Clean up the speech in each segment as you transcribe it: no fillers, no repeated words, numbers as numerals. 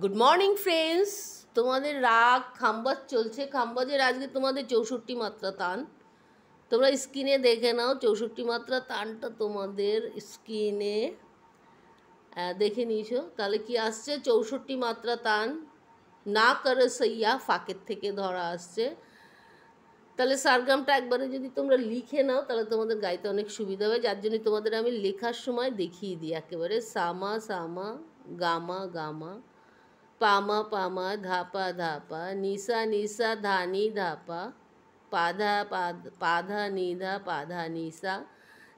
Good morning friends. তোমাদের রাগ খাম্বাজ চলছে। খাম্বাজের আজকে তোমাদের 64 মাত্রা তান। তোমরা স্ক্রিনে দেখে নাও 64 মাত্রা তানটা তোমাদের স্ক্রিনে দেখে নিয়েছো। তাহলে কি আসছে? 64 মাত্রা তান না করে সইয়া ফাঁকের থেকে ধরা আসছে। তাহলে সারগামটা একবারে যদি তোমরা লিখে নাও তাহলে তোমাদের গাইতে অনেক সুবিধা হবে। যার জন্য তোমাদের আমি লেখার সময় দেখিয়ে দিই একেবারে সামা সামা গামা গামা পামা পামা ধাপা ধাপা নিসা নিসা ধানি ধাপা পাধা পাধা নিধা পাধা নিসা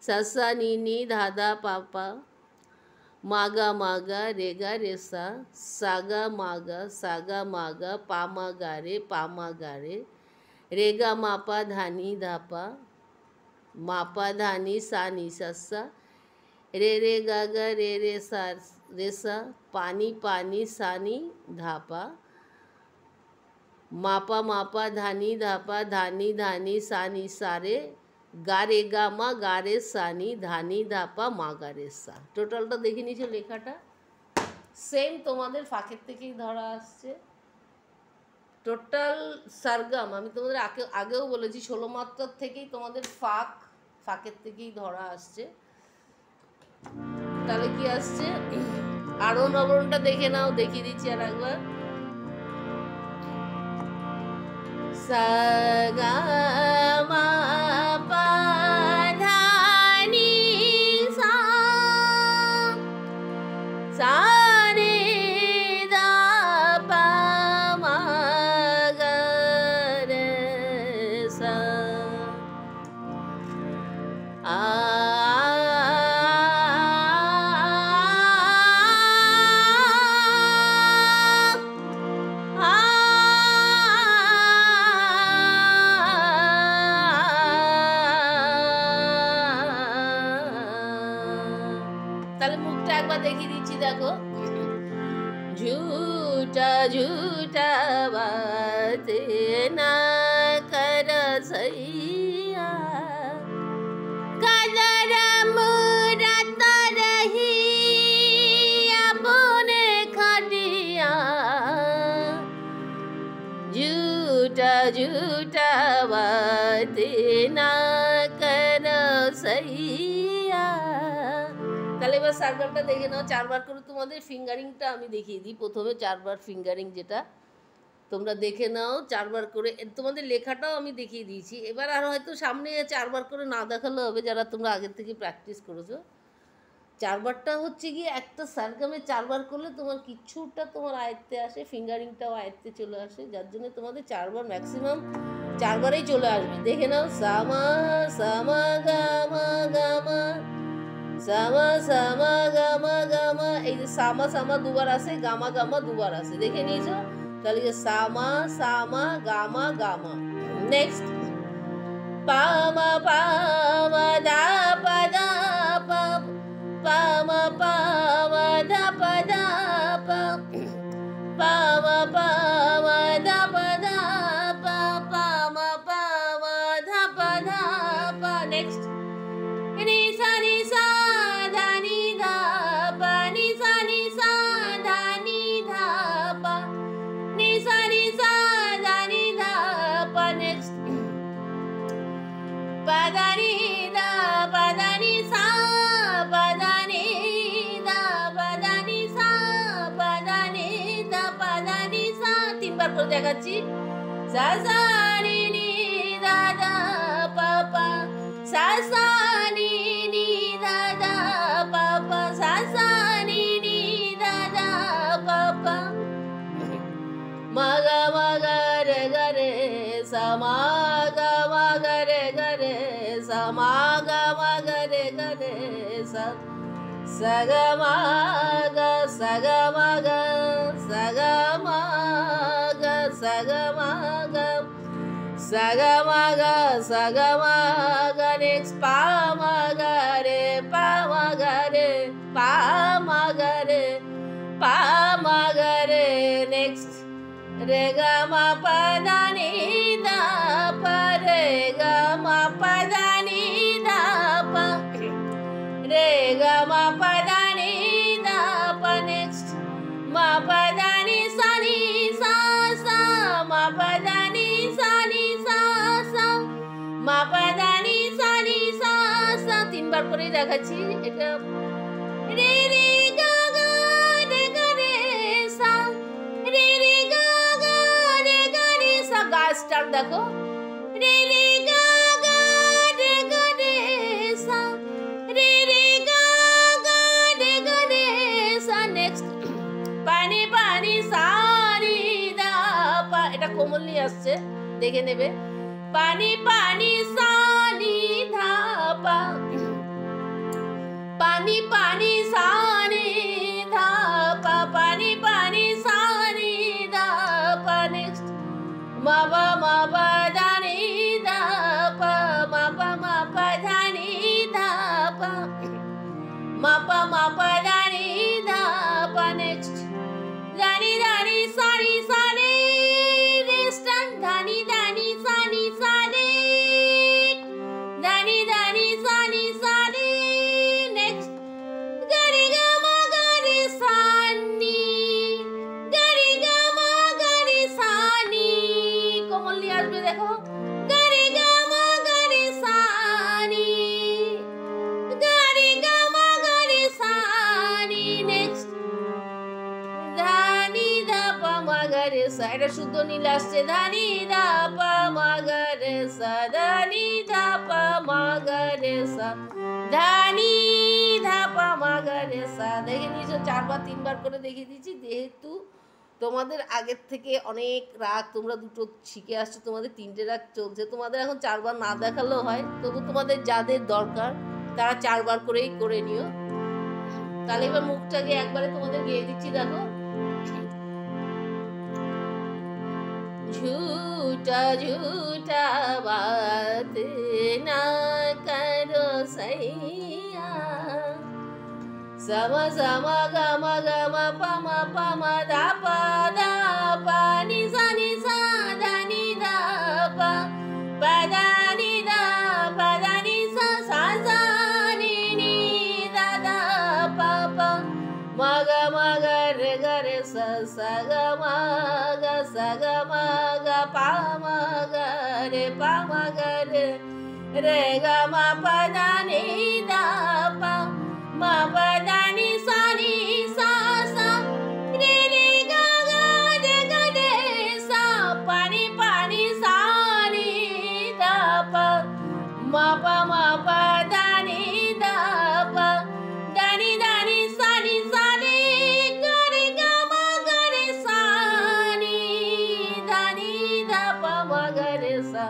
সসা নি ধাধা পাপা মাগা মাগা রেগা রেসা সাগা মাগা পামা গারে রেগা মাপা ধানি ধাপা মাপা ধানি সা নি সসা রে গাগা রে सा रेसा पानी पानी सानी धापा मापा मापा धानी धापा धानी धानी सानी सारे गारे गामा गारे सानी धानी धापा मा गारे सा। টোটালটা দেখে নিয়েছো লেখাটা সেম তোমাদের ফাঁকের থেকেই ধরা আসছে। টোটাল সারগাম আমি তোমাদের আগেও বলেছি 16 মাত্রার থেকেই তোমাদের ফাঁকের থেকেই ধরা আসছে। তাহলে কি আসছে? আরো নবরণটা দেখে নাও, দেখিয়ে দিচ্ছি আর একবার। সা গা মা পা ধা নি সা সা রে দা পা মা গা রে সা তাহলে মুখটা একবার দেখিয়ে দিচ্ছি, দেখো। ঝুটা ঝুটা বাত না কর সইয়া কদরম রত রহি আপনে খটিয়া ঝুটা ঝুটা বাত না কর সইয়া। তাহলে এবার সারগামটা দেখে নাও। 4 বার করে তোমাদের ফিঙ্গারিংটা আমি দেখিয়ে দিই। প্রথমে 4 বার ফিঙ্গারিং যেটা তোমরা দেখে নাও 4 বার করে। তোমাদের লেখাটাও আমি দেখিয়ে দিয়েছি। এবার আর হয়তো সামনে 4 বার করে না দেখালে হবে, যারা তোমরা আগের থেকে প্র্যাকটিস করেছো। 4 বারটা হচ্ছে গিয়ে একটা সারগামে 4 বার করলে তোমার কিছুটা তোমার আয়ত্তে আসে, ফিঙ্গারিংটাও আয়ত্তে চলে আসে। যার জন্য তোমাদের 4 বার ম্যাক্সিমাম 4 বারেই চলে আসবে। দেখে নাও সামা সামা গামা গামা সামা সামা গামা গামা। এই যে সামা সামা দুবার আসে, গামা গামা দুবার আসে, দেখে নিয়েছো? তাহলে সামা সামা গামা গামা। নেক্সট পামা পামা দা পা দা পা পামা পামা দা পা দা পা পামা পামা দা পা দা পা পামা পামা দা পা দা পা। নেক্সট নি সা ধা নি ধা পা নি সা ধা নি ধা পা নি সা ধা নি ধা পা। নেক্সট পা ধা নি ধা পা ধা নি সা পা ধা নি ধা পা ধা নি সা পা ধা নি ধা পা ধা নি সা। 3 বার করে দেখাচ্ছি। সা সা নি নি ধা ধা পা পা সা সা নি নি ধা ধা পা পা সা সা নি নি ধা ধা পা পা মা গা রে গা রে সা মা গা রে গা রে সা মা গা রে গা রে সা সা গা মা গা সা গা মা গা সা গা মা গা সা গা মা গা সা গা মা গা সা গা মা গা। নেক্সট পা মা গা রে পা মা গা রে পা মা গা রে পা মা গা রে। নেক্সট রে গা মা পা ধা নি ধা পা রে গা মা পা ধা নি ধা পা রে ga ma pa da ni da pa. Next ma pa da ni তিনবার করেই দেখাচ্ছি। এটা রে রে গা গা রে গা রে সা, রে রে গা গা রে গা রে সা, গা স্টার্ট দেখো, রে রে গা গা রে গা রে সা, রে রে গা গা রে গা রে সা। নেক্সট পানি পানি সা নি দা পা, এটা কোমললি আসছে, দেখে নেবে। পানি পানি সা নি ধা পা, পানি পানি সা নি ধা পা, পানি পানি সা নি ধা পা। নেক্সট মা বা ধা নি ধা পা, মা পা ধা নি ধা পা, মা পা ধা নি ধা পা। নেক্সট দানি দানি সানি সানি রেস্টান, দানি দানি সানি সানি, দানি দানি সানি সানি। নেক্সট গারি গা মা গারি সানি, গারি গা মা গারি সানি, কোমললি আসবে দেখো, গারি গা মা গারি সানি, গারি গা মা গারি সানি। নেক্সট ধানি দা পা মা গা রে সা, এটা শুদ্ধ নীল আসছে, ধানি দা পা মা গা রে সা, ধানি দা পা মা গা রে সা, ধানি ধা পা মা গা রে সা। দেখে নিয়েছো, 4 বার 3 বার করে দেখিয়ে দিচ্ছি। যেহেতু তোমাদের আগের থেকে অনেক রাগ তোমরা দুটো শিখে আসছো, তোমাদের 3টে রাগ চলছে, তোমাদের এখন 4 বার না দেখালেও হয়, তবু তোমাদের যাদের দরকার তারা 4 বার করেই করে নিও। তাহলে এবার মুখটাকে একবারে তোমাদের গেয়ে দিচ্ছি, দেখো। झूठा झूठा बात ना करो सैया, सम सम गम गम पम पम दा पा नि सा धा नि धा पा, दा नि सा सा नि दा दा पा पा, म ग रे ग रे सा सा ग म ग पा म ग रे पा म ग रे ग म प दा नि दा पा, म प दा नि सा सा, रे रे ग रे सा, पा नि सा नि दा पा, म प दा नि दा पा, दा नि सा नि सा रे ग रे ग म ग रे सा नि दा नि दा पा म ग रे सा।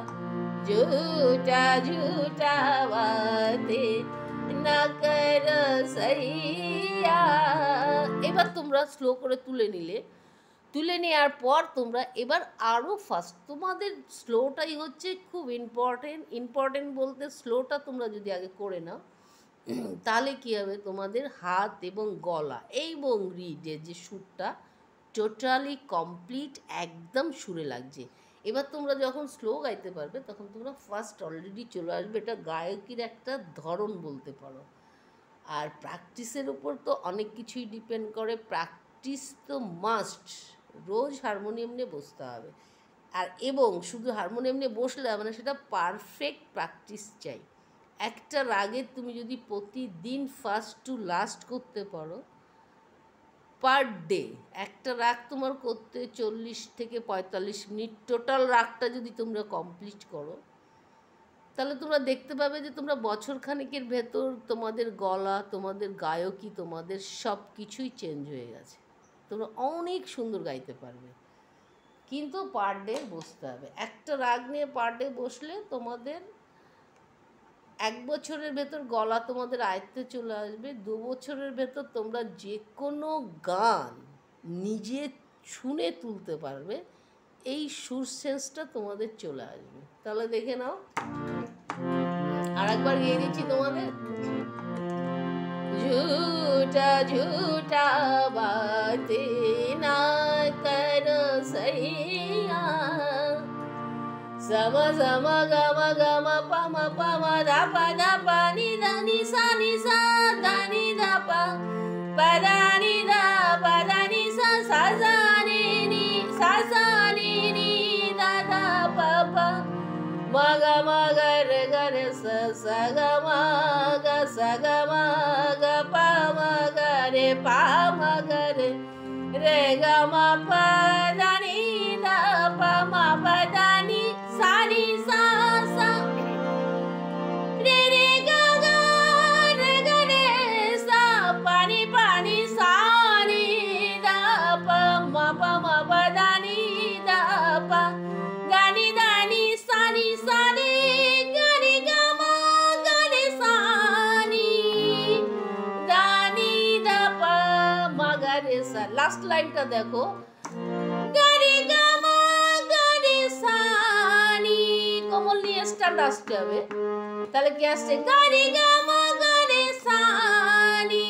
झूठा झूठा बातें ना करो सैया। এবার তোমরা স্লো করে তুলে নিলে, তুলে নেওয়ার পর তোমরা এবার আরও ফাস্ট, তোমাদের স্লোটাই হচ্ছে খুব ইম্পর্টেন্ট বলতে স্লোটা তোমরা যদি আগে করে নাও তাহলে কী হবে, তোমাদের হাত এবং গলা এবং রিডের যে সুরটা টোটালি কমপ্লিট একদম সুরে লাগছে। এবার তোমরা যখন স্লো গাইতে পারবে তখন তোমরা ফার্স্ট অলরেডি চলে আসবে। এটা গায়কির একটা ধরন বলতে পারো। আর প্র্যাকটিসের উপর তো অনেক কিছুই ডিপেন্ড করে। প্র্যাকটিস তো মাস্ট, রোজ হারমোনিয়াম নিয়ে বসতে হবে। আর এবং শুধু হারমোনিয়াম নিয়ে বসলে হবে না, সেটা পারফেক্ট প্র্যাকটিস চাই। একটা রাগে তুমি যদি প্রতিদিন ফার্স্ট টু লাস্ট করতে পারো, পার ডে একটা রাগ তোমার করতে 40 থেকে 45 মিনিট, টোটাল রাগটা যদি তোমরা কমপ্লিট করো, তাহলে তোমরা দেখতে পাবে যে তোমরা বছরখানেকের ভেতর তোমাদের গলা, তোমাদের গায়কি, তোমাদের সব কিছুই চেঞ্জ হয়ে গেছে। তোমরা অনেক সুন্দর গাইতে পারবে। কিন্তু পার ডে বসতে হবে। একটা রাগ নিয়ে পার ডে বসলে তোমাদের 1 বছরের ভেতর গলা তোমাদের আয়ত্তে চলে আসবে। 2 বছরের ভেতর তোমরা যে কোনো গান নিজে শুনে তুলতে পারবে। এই সুর সেন্সটা তোমাদের চলে আসবে। তাহলে দেখে নাও, আর একবার গিয়ে দিচ্ছি তোমাদের। झूठा झूठा बातें ना करो सैया, सम सम गम गम पम पम दा पा नि सा दा नि दा पा दा नि सा सा नि दा दा पा पा, म ग रे स ग म ग स sa ga ma ga pa ma ga re pa ma ga re ga ma pa da ni da pa ma pa da ni sa ni sa sa re re ga re sa pa ni sa ni da pa ma pa da ni da pa da ni sa ni ga re ga ma ga re sa ni da ni da pa ma ga re sa last লাইনটা দেখো ga re ga ma ga re sa ni কোমল নিয়ে stand আসতে হবে তাহলে কি আসছে ga re ga ma ga re sa ni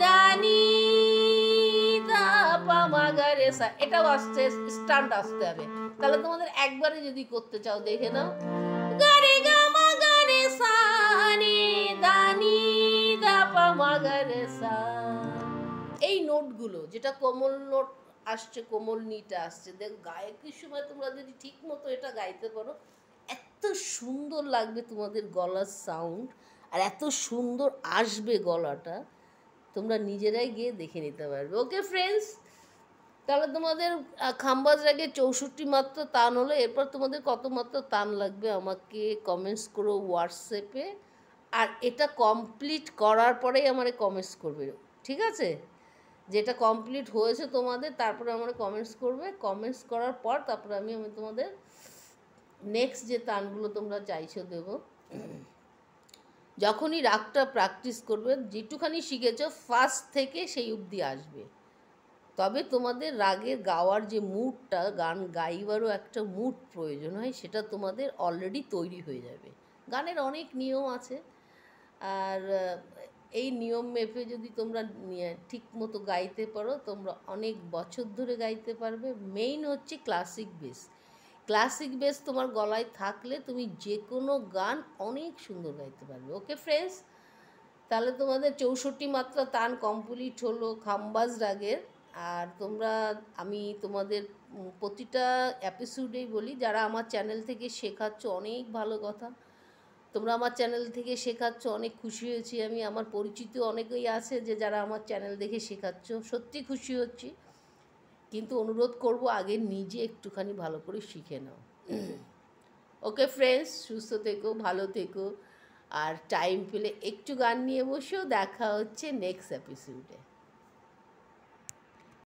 da ni da pa ma ga re sa এটাও আসছে স্ট্যান্ড আসতে হবে তাহলে তোমাদের একবারে যদি করতে চাও দেখে নাও ga re ga ma ga re sa ni da ni da pa ma ga re sa এই নোটগুলো যেটা কোমল নোট আসছে কোমল নিটা আসছে দেখ গায়কের সময় তোমরা যদি ঠিক মতো এটা গাইতে পারো এত সুন্দর লাগবে তোমাদের গলার সাউন্ড আর এত সুন্দর আসবে গলাটা তোমরা নিজেরাই গিয়ে দেখে নিতে পারবে ওকে ফ্রেন্ডস তাহলে তোমাদের খাম্বাজ রাগে 64 মাত্র তান হলো এরপর তোমাদের কত মাত্র তান লাগবে আমাকে কমেন্টস করো হোয়াটসঅ্যাপে আর এটা কমপ্লিট করার পরেই আমারে কমেন্টস করবে ঠিক আছে যেটা কমপ্লিট হয়েছে তোমাদের তারপরে আমার কমেন্টস করবে কমেন্টস করার পর তারপরে আমি তোমাদের নেক্সট যে তানগুলো তোমরা চাইছো দেব যখনই রাগটা প্র্যাকটিস করবে যেটুখানি শিখেছো ফার্স্ট থেকে সেই অবধি আসবে তবে তোমাদের রাগের গাওয়ার যে মুডটা গান গাইবারও একটা মুড প্রয়োজন হয় সেটা তোমাদের অলরেডি তৈরি হয়ে যাবে গানের অনেক নিয়ম আছে আর এই নিয়ম মেপে যদি তোমরা ঠিক মতো গাইতে পারো তোমরা অনেক বছর ধরে গাইতে পারবে মেইন হচ্ছে ক্লাসিক বেস তোমার গলায় থাকলে তুমি যে কোনো গান অনেক সুন্দর গাইতে পারবে ওকে ফ্রেন্ডস তাহলে তোমাদের 64 মাত্রা তান কমপ্লিট হলো খাম্বাজ রাগের আর তোমরা আমি তোমাদের প্রতিটা এপিসোডেই বলি যারা আমার চ্যানেল থেকে শেখাচ্ছ অনেক ভালো কথা তোমরা আমার চ্যানেল থেকে শেখাচ্ছ অনেক খুশি হয়েছি আমি আমার পরিচিত অনেকেই আছে যে যারা আমার চ্যানেল দেখে শেখাচ্ছ সত্যি খুশি হচ্ছি কিন্তু অনুরোধ করব আগে নিজে একটুখানি ভালো করে শিখে নাও ওকে ফ্রেন্ডস সুস্থ থেকো ভালো থেকো আর টাইম পেলে একটু গান নিয়ে বসেও দেখা হচ্ছে নেক্সট এপিসোডে